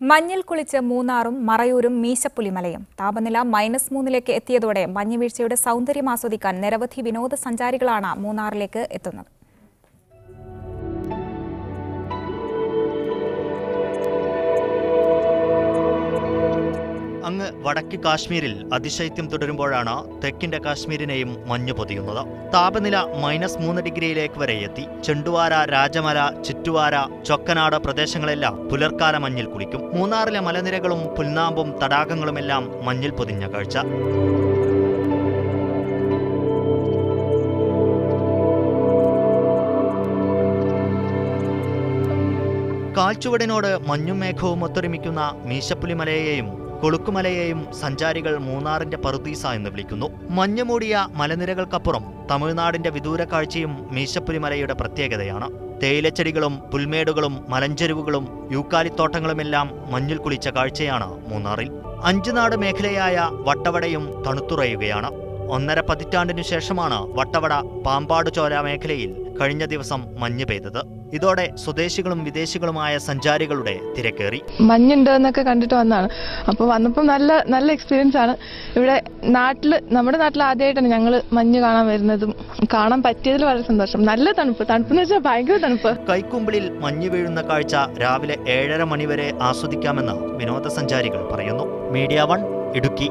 മഞ്ഞിൽ കുളിച്ച് മൂന്നാറും മറയൂരും മീശപ്പുലിമലയും താപനില -3 എത്തിയതോടെ മഞ്ഞുവീഴ്ചയുടെ സൗന്ദര്യം ആസ്വദിക്കാൻ നിരവധി വിനോദസഞ്ചാരികളാണ് മൂന്നാറിലേക്ക് എത്തുന്നത്. അങ്ങ് വടക്ക് കാശ്മീരിൽ അതിശൈത്യം തുടരുമ്പോഴാണ് തെക്കിന്റെ കാശ്മീരിനെയും മഞ്ഞു പൊതിയുന്നത്. താപനില -3 വരെ എത്തി. ചെണ്ടുവാര, രാജമല, ചിറ്റുവാര, ചൊക്കനാട് പ്രദേശങ്ങളെല്ലാം പുലർക്കാല മഞ്ഞിൽ കുളിക്കും. മൂന്നാറിലെ മലനിരകളും പുൽനാമ്പും തടാകങ്ങളുമെല്ലാം മഞ്ഞിൽ പൊതിഞ്ഞ കാഴ്ച. കാൽച്ചുവടിനോട് മഞ്ഞും മേഘവും ഒത്തൊരുമിക്കുന്ന മീശപ്പുലിമലയെയും കൊളുക്കുമലയെയും സഞ്ചാരികൾ മൂന്നാറിന്റെ പറുദീസ എന്ന് വിളിക്കുന്നു. മഞ്ഞുമൂടിയ മലനിരകൾക്കപ്പുറം തമിഴ്നാടിന്റെ വിദൂര കാഴ്ചയും മീശപ്പുലിമലയുടെ പ്രത്യേകതയാണ്. തേയിലച്ചെടികളും പുൽമേടുകളും മലഞ്ചെരുവുകളും യൂക്കാലിത്തോട്ടങ്ങളുമെല്ലാം മഞ്ഞിൽ കുളിച്ച കാഴ്ചയാണ് മൂന്നാറിൽ. അഞ്ചുനാട് മേഖലയായ വട്ടവടയും തണുത്തുറയുകയാണ്. 1.5 പതിറ്റാണ്ടിനു ശേഷമാണ് വട്ടവട പാമ്പാട് ചോല മേഖലയിൽ കഴിഞ്ഞ ദിവസം മഞ്ഞ് പെയ്തത്. ഇതോടെ സ്വദേശികളും വിദേശികളുമായ സഞ്ചാരികളുടെ തിരക്കേറി. മഞ്ഞുണ്ട് എന്നൊക്കെ കണ്ടിട്ട് വന്നതാണ്. അപ്പോൾ വന്നപ്പോൾ നല്ല എക്സ്പീരിയൻസ് ആണ്. ഇവിടെ നമ്മുടെ നാട്ടിൽ ആദ്യമായിട്ടാണ് ഞങ്ങൾ മഞ്ഞ് കാണാൻ വരുന്നതും കാണാൻ പറ്റിയതിൽ വളരെ സന്തോഷം. നല്ല തണുപ്പെന്ന് വെച്ചാൽ ഭയങ്കര തണുപ്പ്. കൈക്കുമ്പിളിൽ മഞ്ഞ് വീഴുന്ന കാഴ്ച രാവിലെ 7:30 മണി വരെ ആസ്വദിക്കാമെന്ന് വിനോദസഞ്ചാരികൾ പറയുന്നു. മീഡിയ 1 ഇടുക്കി.